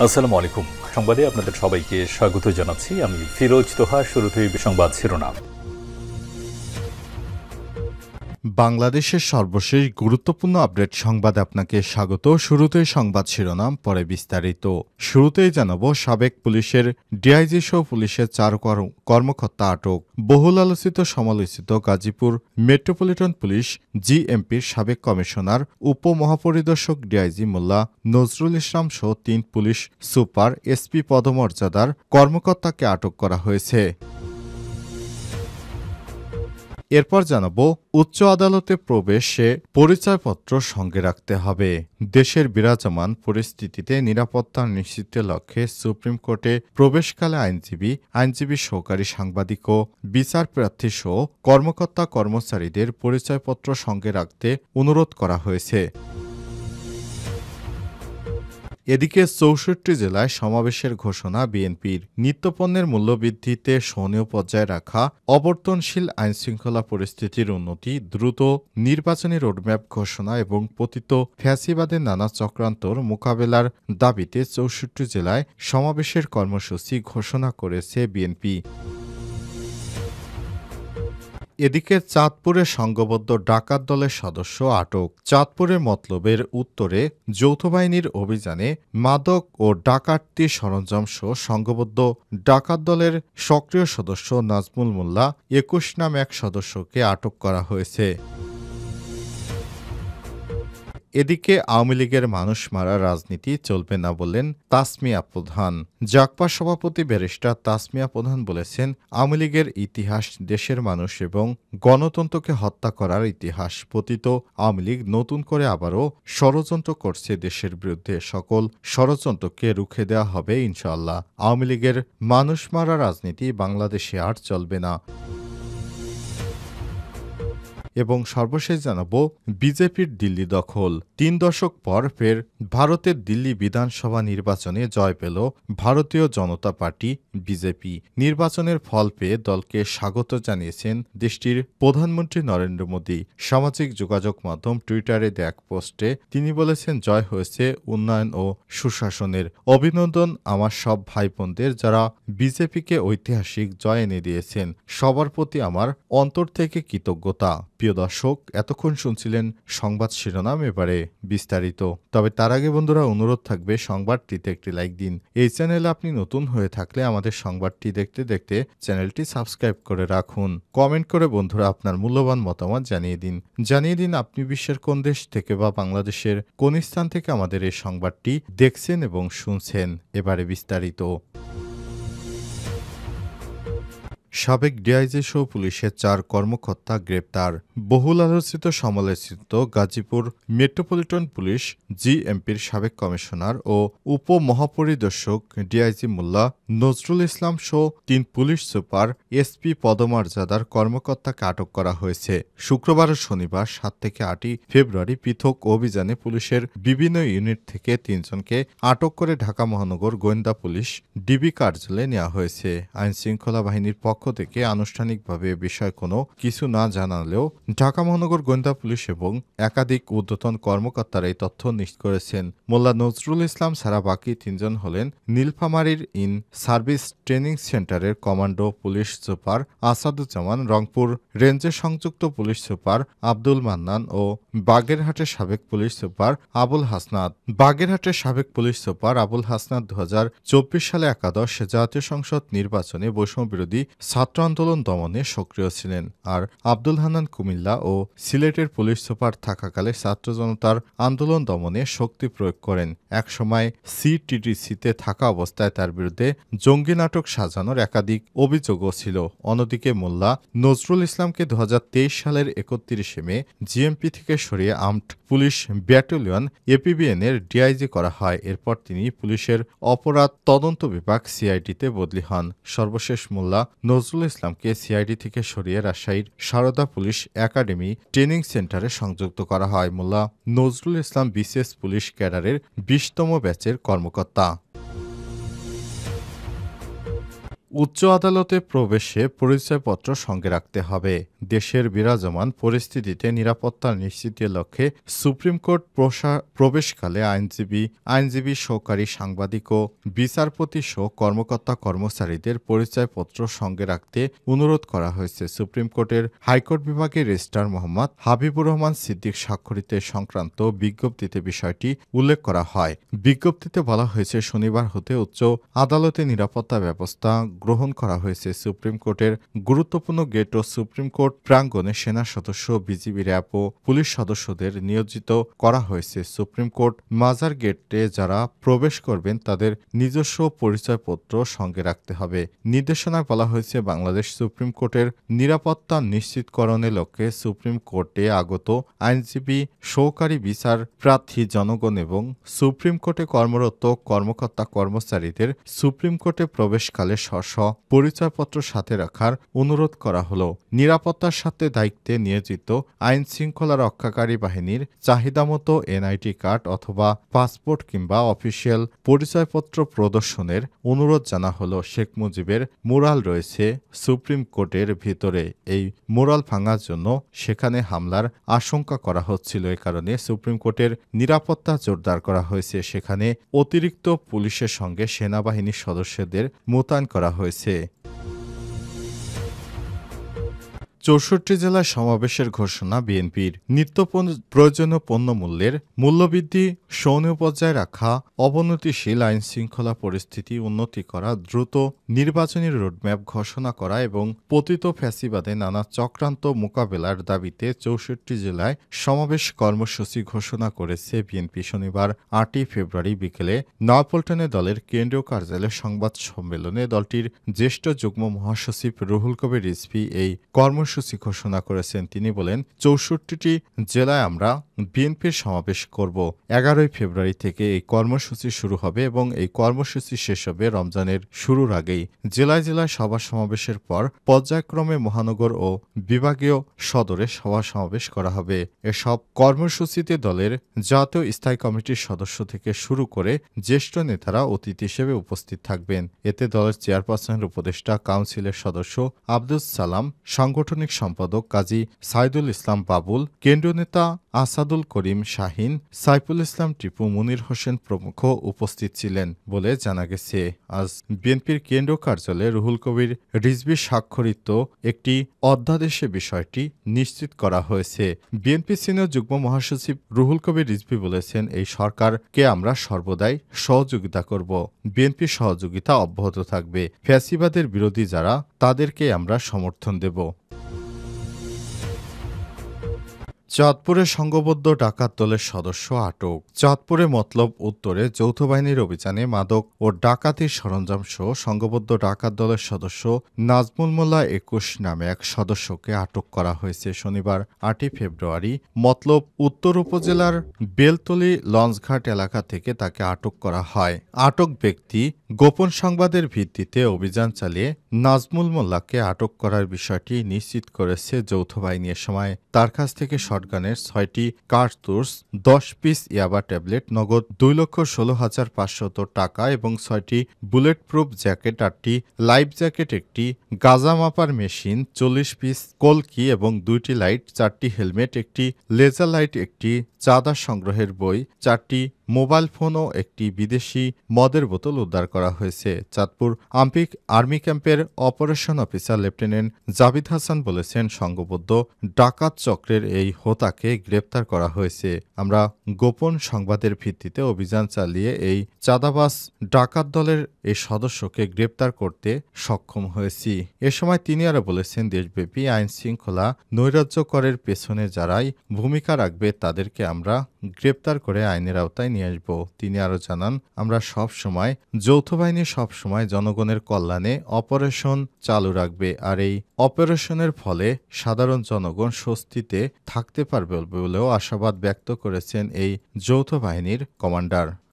আসসালামু আলাইকুম। সংবাদে আপনাদের সবাইকে স্বাগত জানাচ্ছি। আমি ফিরোজ তোহা। শুরুতেই সংবাদ শিরোনাম। বাংলাদেশের সর্বশেষ গুরুত্বপূর্ণ আপডেট সংবাদে আপনাকে স্বাগত। শুরুতেই সংবাদ শিরোনাম, পরে বিস্তারিত। শুরুতেই জানাবো, সাবেক পুলিশের ডিআইজি সহ পুলিশের 4 কর্মকর্তা আটক। বহুল আলোচিত সমালোচিত গাজীপুর মেট্রোপলিটন পুলিশ জিএমপির সাবেক কমিশনার উপমহাপরিদর্শক ডিআইজি মোল্লা নজরুল ইসলাম সহ 3 পুলিশ সুপার এসপি পদমর্যাদার কর্মকর্তাকে আটক করা হয়েছে। এরপর জানাবো, উচ্চ আদালতে প্রবেশে পরিচয়পত্র সঙ্গে রাখতে হবে। দেশের বিরাজমান পরিস্থিতিতে নিরাপত্তা নিশ্চিতের লক্ষ্যে সুপ্রিম কোর্টে প্রবেশকালে আইনজীবী সহকারী সাংবাদিক ও বিচারপ্রার্থী সহ কর্মকর্তা কর্মচারীদের পরিচয়পত্র সঙ্গে রাখতে অনুরোধ করা হয়েছে। এদিকে ৬৪ জেলায় সমাবেশের ঘোষণা বিএনপির। নিত্যপণ্যের মূল্যবৃদ্ধিতে সহনীয় পর্যায়ে রাখা, অবর্তনশীল আইনশৃঙ্খলা পরিস্থিতির উন্নতি, দ্রুত নির্বাচনী রোডম্যাপ ঘোষণা এবং পতিত ফ্যাসিবাদের নানা চক্রান্তর মোকাবেলার দাবিতে ৬৪ জেলায় সমাবেশের কর্মসূচি ঘোষণা করেছে বিএনপি। এদিকে চাঁদপুরে সংঘবদ্ধ ডাকাত দলের সদস্য আটক। চাঁদপুরের মতলবের উত্তরে যৌথ বাহিনীর অভিযানে মাদক ও ডাকাতি সরঞ্জাম সহ সংঘবদ্ধ ডাকাত দলের সক্রিয় সদস্য নাজমুল মোল্লা ২১ নামে এক সদস্যকে আটক করা হয়েছে। এদিকে আওয়ামী লীগের মানুষ মারা রাজনীতি চলবে না বললেন তাসমিয়া প্রধান। জাগপা সভাপতি ব্যারিস্টার তাসমিয়া প্রধান বলেছেন, আওয়ামী লীগের ইতিহাস দেশের মানুষ এবং গণতন্ত্রকে হত্যা করার ইতিহাস। পতিত আওয়ামী লীগ নতুন করে আবারও ষড়যন্ত্র করছে দেশের বিরুদ্ধে। সকল ষড়যন্ত্রকে রুখে দেওয়া হবে ইনশাআল্লাহ। আওয়ামী লীগের মানুষ মারা রাজনীতি বাংলাদেশে আর চলবে না। এবং সর্বশেষ জানাবো, বিজেপির দিল্লি দখল। ৩ দশক পর ফের ভারতের দিল্লি বিধানসভা নির্বাচনে জয় পেল ভারতীয় জনতা পার্টি বিজেপি। নির্বাচনের ফল পেয়ে দলকে স্বাগত জানিয়েছেন দেশটির প্রধানমন্ত্রী নরেন্দ্র মোদী। সামাজিক যোগাযোগ মাধ্যম টুইটারে দেয়া এক পোস্টে তিনি বলেছেন, জয় হয়েছে উন্নয়ন ও সুশাসনের। অভিনন্দন আমার সব ভাই বোনদের যারা বিজেপিকে ঐতিহাসিক জয় এনে দিয়েছেন। সবার প্রতি আমার অন্তর থেকে কৃতজ্ঞতা। প্রিয় দর্শক, এতক্ষণ শুনছিলেন সংবাদ শিরোনাম, এবারে বিস্তারিত। তবে তার আগে বন্ধুরা, অনুরোধ থাকবে সংবাদটিতে একটি লাইক দিন। এই চ্যানেলে আপনি নতুন হয়ে থাকলে আমাদের সংবাদটি দেখতে দেখতে চ্যানেলটি সাবস্ক্রাইব করে রাখুন। কমেন্ট করে বন্ধুরা আপনার মূল্যবান মতামত জানিয়ে দিন আপনি বিশ্বের কোন দেশ থেকে বা বাংলাদেশের কোন স্থান থেকে আমাদের এই সংবাদটি দেখছেন এবং শুনছেন। এবারে বিস্তারিত। সাবেক ডিআইজি সহ পুলিশের 4 কর্মকর্তা গ্রেপ্তার। বহুল আলোচিত সমালোচিত গাজীপুর মেট্রোপলিটন পুলিশ জিএমপির সাবেক কমিশনার ও উপমহাপরিদর্শক ডিআইজি মোল্লা নজরুল ইসলাম সহ 3 পুলিশ সুপার এসপি পদমর্যাদার কর্মকর্তাকে আটক করা হয়েছে। শুক্রবার ও শনিবার ৭ থেকে ৮ ফেব্রুয়ারি পৃথক অভিযানে পুলিশের বিভিন্ন ইউনিট থেকে 3 জনকে আটক করে ঢাকা মহানগর গোয়েন্দা পুলিশ ডিবি কার্যালয়ে নেওয়া হয়েছে। আইনশৃঙ্খলা বাহিনীর পক্ষ থেকে আনুষ্ঠানিকভাবে বিষয় কোনো কিছু না জানালেও ঢাকা মহানগর গোয়েন্দা পুলিশ এবং একাধিক ঊর্ধ্বতন কর্মকর্তারা এই তথ্য নিশ্চিত করেছেন। মোল্লা নজরুল ইসলাম ছাড়া বাকি 3 জন হলেন নীলফামারীর ইন সার্ভিস ট্রেনিং সেন্টারের commando police super Asaduzzaman, Rangpur রেঞ্জের সংযুক্ত পুলিশ সুপার আব্দুল মান্নান ও বাগেরহাটের সাবেক পুলিশ সুপার আবুল হাসনাত। বাগেরহাটের সাবেক পুলিশ সুপার আবুল হাসনাত 2024 সালে একাদশ জাতীয় সংসদ নির্বাচনে বৈষম্যবিরোধী ছাত্র আন্দোলন দমনে সক্রিয় ছিলেন। আর আব্দুল হান্নান কুমিল্লা ও সিলেটের পুলিশ সুপার থাকাকালে ছাত্র জনতার আন্দোলন দমনে শক্তি প্রয়োগ করেন। একসময় সিটিটিসিতে থাকা অবস্থায় তার বিরুদ্ধে জঙ্গি নাটক সাজানোর একাধিক অভিযোগও ছিল। অন্যদিকে মোল্লা নজরুল ইসলামকে 2023 সালের 31 মে জিএমপি থেকে সরিয়ে আর্মড পুলিশ ব্যাটালিয়ন এপিবিএনের ডিআইজি করা হয়। এরপর তিনি পুলিশের অপরাধ তদন্ত বিভাগ সিআইডিতে বদলি হন। সর্বশেষ মোল্লা নজরুল ইসলামকে সিআইডি থেকে সরিয়ে রাজশাহীর সারদা পুলিশ একাডেমি ট্রেনিং সেন্টারে সংযুক্ত করা হয়। মোল্লা নজরুল ইসলাম বিশেষ পুলিশ ক্যাডারের 20তম ব্যাচের কর্মকর্তা। উচ্চ আদালতে প্রবেশে পরিচয়পত্র সঙ্গে রাখতে হবে। দেশের বিরাজমান পরিস্থিতিতে নিরাপত্তা নিশ্চিতের লক্ষ্যে সুপ্রিম কোর্ট প্রবেশকালে আইনজীবী সহকারী সাংবাদিক ও বিচারপতি সহ কর্মকর্তা-কর্মচারীদের পরিচয়পত্র সঙ্গে রাখতে অনুরোধ করা হয়েছে। সুপ্রিম কোর্টের হাইকোর্ট বিভাগের রেজিস্ট্রার মোহাম্মদ হাবিবুর রহমান সিদ্দিক স্বাক্ষরিত সংক্রান্ত বিজ্ঞপ্তিতে বিষয়টি উল্লেখ করা হয়। বিজ্ঞপ্তিতে বলা হয়েছে, শনিবার হতে উচ্চ আদালতে নিরাপত্তা ব্যবস্থা গ্রহণ করা হয়েছে। সুপ্রিম কোর্টের গুরুত্বপূর্ণ গেট ও সুপ্রিম কোর্ট প্রাঙ্গণে সেনা সদস্য, বিজিবি, র্যাব ও পুলিশ সদস্যদের নিয়োজিত করা হয়েছে। সুপ্রিম কোর্ট মাজার গেটে যারা প্রবেশ করবেন তাদের নিজস্ব পরিচয়পত্র সঙ্গে রাখতে হবে। নির্দেশনায় বলা হয়েছে, বাংলাদেশ সুপ্রিম কোর্টের নিরাপত্তা নিশ্চিতকরণের লক্ষ্যে সুপ্রিম কোর্টে আগত আইনজীবী, সহকারী বিচার প্রার্থী জনগণ এবং সুপ্রিম কোর্টে কর্মরত কর্মকর্তা-কর্মচারীদের সুপ্রিম কোর্টে প্রবেশকালে স্ব পরিচয়পত্র সাথে রাখার অনুরোধ করা হলো। নিরাপত্তার সাথে দায়িত্বে নিয়োজিত আইন শৃঙ্খলা রক্ষাকারী বাহিনীর চাহিদামতো এনআইডি কার্ড অথবা পাসপোর্ট কিংবা অফিসিয়াল পরিচয়পত্র প্রদর্শনের অনুরোধ জানা হলো। শেখ মুজিবের মুরাল রয়েছে সুপ্রিম কোর্টের ভিতরে। এই মুরাল ভাঙার জন্য সেখানে হামলার আশঙ্কা করা হচ্ছিল। এ কারণে সুপ্রিম কোর্টের নিরাপত্তা জোরদার করা হয়েছে। সেখানে অতিরিক্ত পুলিশের সঙ্গে সেনাবাহিনীর সদস্যদের মোতায়েন করা হয়েছে। ৬৪ জেলায় সমাবেশের ঘোষণা বিএনপির। নিত্য প্রয়োজনীয় পণ্যমূল্যের মূল্যবৃদ্ধি সহনীয় পর্যায়ে রাখা, অবনতিশীল আইনশৃঙ্খলা পরিস্থিতি উন্নতি করা, দ্রুত নির্বাচনী রোডম্যাপ ঘোষণা করা এবং পতিত ফ্যাসিবাদে নানা চক্রান্ত মোকাবেলার দাবিতে ৬৪ জেলায় সমাবেশ কর্মসূচি ঘোষণা করেছে বিএনপি। শনিবার ৮ই ফেব্রুয়ারি বিকেলে নয়াপল্টনে দলের কেন্দ্রীয় কার্যালয়ে সংবাদ সম্মেলনে দলটির জ্যেষ্ঠ যুগ্ম মহাসচিব রুহুল কবির রিজভী এই কর্মসূচি ঘোষণা করেছেন। তিনি বলেন, ৬৪টি জেলায় আমরা বিএনপির সমাবেশ করব। ১১ই ফেব্রুয়ারি থেকে এই কর্মসূচি শুরু হবে এবং এই কর্মসূচি শেষ হবে রমজানের শুরুর আগেই। জেলায় জেলায় সভা সমাবেশের পর পর্যায়ক্রমে মহানগর ও বিভাগীয় সদরে সভা সমাবেশ করা হবে। এসব কর্মসূচিতে দলের জাতীয় স্থায়ী কমিটির সদস্য থেকে শুরু করে জ্যেষ্ঠ নেতারা অতিথি হিসেবে উপস্থিত থাকবেন। এতে দলের চেয়ারপারসনের উপদেষ্টা কাউন্সিলের সদস্য আব্দুস সালাম, সাংগঠনিক সম্পাদক কাজী সাইদুল ইসলাম বাবুল, কেন্দ্রীয় নেতা আসাদুল করিম শাহীন, সাইফুল ইসলাম টিপু, মুনির হোসেন প্রমুখ উপস্থিত ছিলেন বলে জানা গেছে। আজ বিএনপির কেন্দ্রীয় কার্যালয়ে রুহুল কবির রিজভী স্বাক্ষরিত একটি অধ্যাদেশে বিষয়টি নিশ্চিত করা হয়েছে। বিএনপি সিনিয়র যুগ্ম মহাসচিব রুহুল কবির রিজভী বলেছেন, এই সরকারকে আমরা সর্বদাই সহযোগিতা করব। বিএনপির সহযোগিতা অব্যাহত থাকবে। ফ্যাসিবাদের বিরোধী যারা তাদেরকে আমরা সমর্থন দেব। চাঁদপুরে সংঘবদ্ধ ডাকাত দলের সদস্য আটক। চাঁদপুরে মতলব উত্তরে যৌথ বাহিনীর অভিযানে মাদক ও ডাকাতির সরঞ্জাম সহ সংঘবদ্ধ ডাকাত দলের সদস্য নাজমুল মোল্লা ২১ নামে এক সদস্যকে আটক করা হয়েছে। শনিবার ৮ই ফেব্রুয়ারি মতলব উত্তর উপজেলার বেলতলী লঞ্চঘাট এলাকা থেকে তাকে আটক করা হয়। আটক ব্যক্তি গোপন সংবাদের ভিত্তিতে অভিযান চালিয়ে নাজমুল মোল্লাকে আটক করার বিষয়টি নিশ্চিত করেছে যৌথ বাহিনী। এ সময় তার কাছ থেকে শটগানের ৬টি কার্তুজ, ১০ পিস ইয়াবা ট্যাবলেট, নগদ ২,১৬,৫০০ টাকা এবং ৬টি বুলেট প্রুফ জ্যাকেট, ৮টি লাইফ জ্যাকেট, একটি গাঁজা মাপার মেশিন, ৪০ পিস কলকি এবং ২টি লাইট, 4টি হেলমেট, একটি লেজার লাইট, একটি চাঁদা সংগ্রহের বই, 4টি মোবাইল ফোন ও একটি বিদেশি মদের বোতল উদ্ধার করা হয়েছে। চাঁদপুর আর্মি ক্যাম্পের অপারেশন অফিসার লেফটেন্যান্ট জাবিদ হাসান বলেছেন, সংঘবদ্ধ ডাকাত চক্রের এই হোতাকে গ্রেপ্তার করা হয়েছে। আমরা গোপন সংবাদের ভিত্তিতে অভিযান চালিয়ে এই চাঁদাবাজ ডাকাত দলের এই সদস্যকে গ্রেপ্তার করতে সক্ষম হয়েছি। এ সময় তিনি আরও বলেছেন, দেশব্যাপী আইন শৃঙ্খলা নৈরাজ্যকরের পেছনে যারাই ভূমিকা রাখবে তাদেরকে আমরা গ্রেপ্তার করে আইনের আওতায় নিয়ে আসব। তিনি আরও জানান, আমরা সব সময় যৌথ বাহিনী সবসময় জনগণের কল্যাণে অপারেশন চালু রাখবে, আর এই অপারেশনের ফলে সাধারণ জনগণ স্বস্তিতে থাকতে পারবে বলেও আশাবাদ ব্যক্ত করেছেন এই যৌথ বাহিনীর কমান্ডার।